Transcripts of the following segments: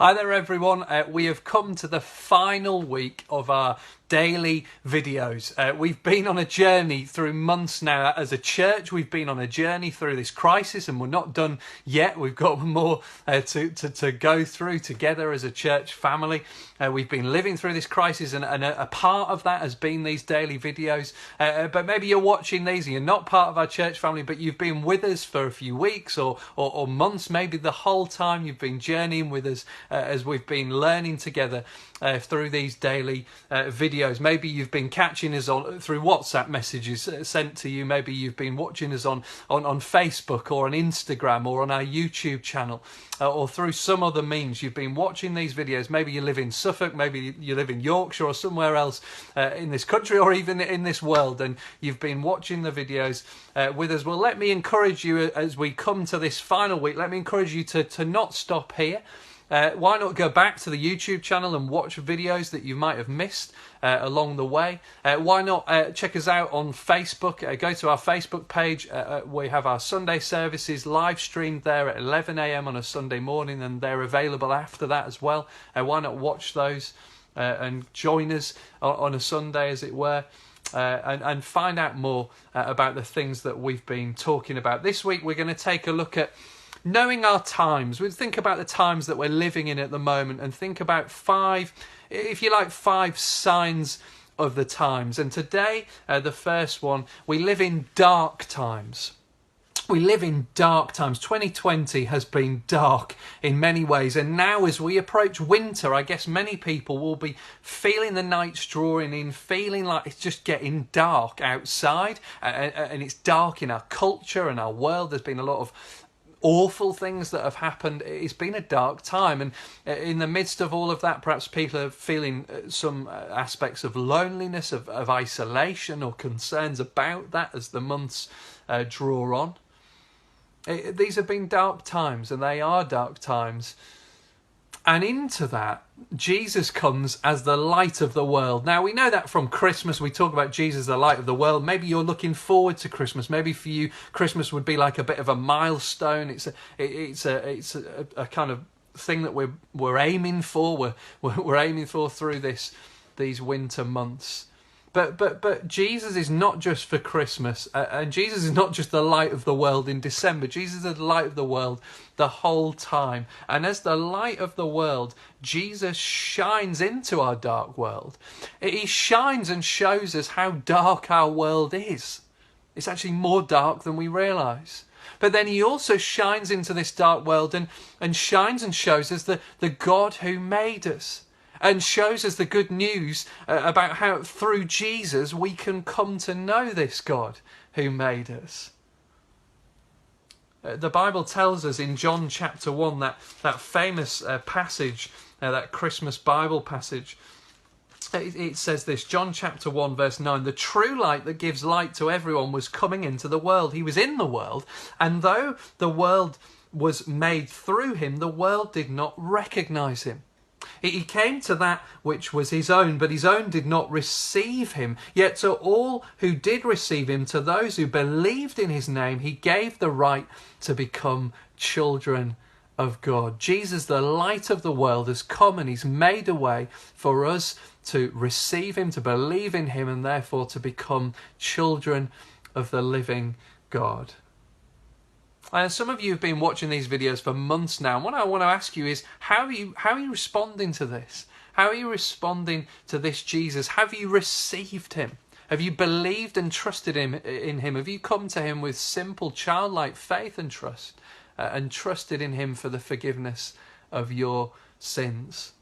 Hi there everyone, we have come to the final week of our daily videos. We've been on a journey through months now as a church. We've been on a journey through this crisis and we're not done yet. We've got more to go through together as a church family. We've been living through this crisis and a part of that has been these daily videos. But maybe you're watching these and you're not part of our church family, but you've been with us for a few weeks or months, maybe the whole time you've been journeying with us as we've been learning together through these daily videos. Maybe you've been catching us on through WhatsApp messages sent to you. Maybe you've been watching us on Facebook or on Instagram or on our YouTube channel or through some other means. You've been watching these videos. Maybe you live in Suffolk, maybe you live in Yorkshire or somewhere else in this country or even in this world, and you've been watching the videos with us. Well, let me encourage you as we come to this final week, let me encourage you to not stop here. Why not go back to the YouTube channel and watch videos that you might have missed along the way? Why not check us out on Facebook? Go to our Facebook page. We have our Sunday services live streamed there at 11 a.m. on a Sunday morning, and they're available after that as well. Why not watch those and join us on a Sunday, as it were? And find out more about the things that we've been talking about. This week we're going to take a look at knowing our times. We'll think about the times that we're living in at the moment and think about five signs of the times. And today, the first one, we live in dark times. We live in dark times. 2020 has been dark in many ways. And now as we approach winter, I guess many people will be feeling the nights drawing in, feeling like it's just getting dark outside. And it's dark in our culture and our world. There's been a lot of awful things that have happened. It's been a dark time, and in the midst of all of that, perhaps people are feeling some aspects of loneliness, of isolation, or concerns about that as the months draw on. These have been dark times, and they are dark times. And into that, Jesus comes as the light of the world. Now, we know that from Christmas. We talk about Jesus, the light of the world. Maybe you're looking forward to Christmas. Maybe for you, Christmas would be like a bit of a milestone. It's a kind of thing that we're aiming for. We're aiming for through these winter months. But Jesus is not just for Christmas, and Jesus is not just the light of the world in December. Jesus is the light of the world the whole time. And as the light of the world, Jesus shines into our dark world. He shines and shows us how dark our world is. It's actually more dark than we realise. But then he also shines into this dark world and shines and shows us the God who made us. And shows us the good news about how through Jesus we can come to know this God who made us. The Bible tells us in John chapter 1, that famous passage, that Christmas Bible passage, it says this, John chapter 1 verse 9, the true light that gives light to everyone was coming into the world. He was in the world, and though the world was made through him, the world did not recognise him. He came to that which was his own, but his own did not receive him. Yet to all who did receive him, to those who believed in his name, he gave the right to become children of God. Jesus, the light of the world, has come and he's made a way for us to receive him, to believe in him, and therefore to become children of the living God. Some of you have been watching these videos for months now. And what I want to ask you is, how are you responding to this? How are you responding to this Jesus? Have you received him? Have you believed and trusted in him? Have you come to him with simple childlike faith and trust, and trusted in him for the forgiveness of your sins?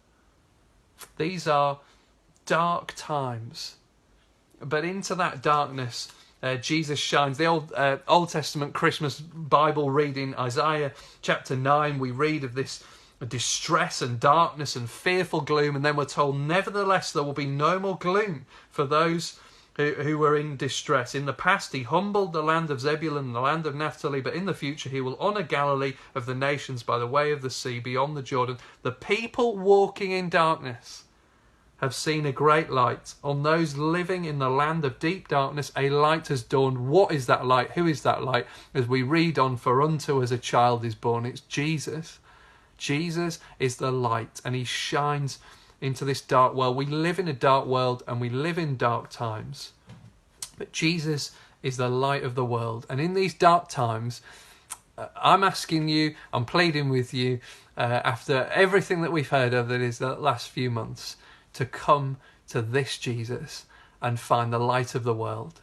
These are dark times. But into that darkness, Jesus shines. The Old Testament Christmas Bible reading, Isaiah chapter 9, we read of this distress and darkness and fearful gloom, and then we're told, nevertheless, there will be no more gloom for those who were in distress. In the past, he humbled the land of Zebulun and the land of Naphtali, but in the future, he will honour Galilee of the nations by the way of the sea beyond the Jordan. The people walking in darkness have seen a great light. On those living in the land of deep darkness, a light has dawned. What is that light? Who is that light? As we read on, for unto us a child is born. It's Jesus. Jesus is the light, and he shines into this dark world. We live in a dark world and we live in dark times. But Jesus is the light of the world. And in these dark times, I'm asking you, I'm pleading with you, after everything that we've heard over the last few months, to come to this Jesus and find the light of the world.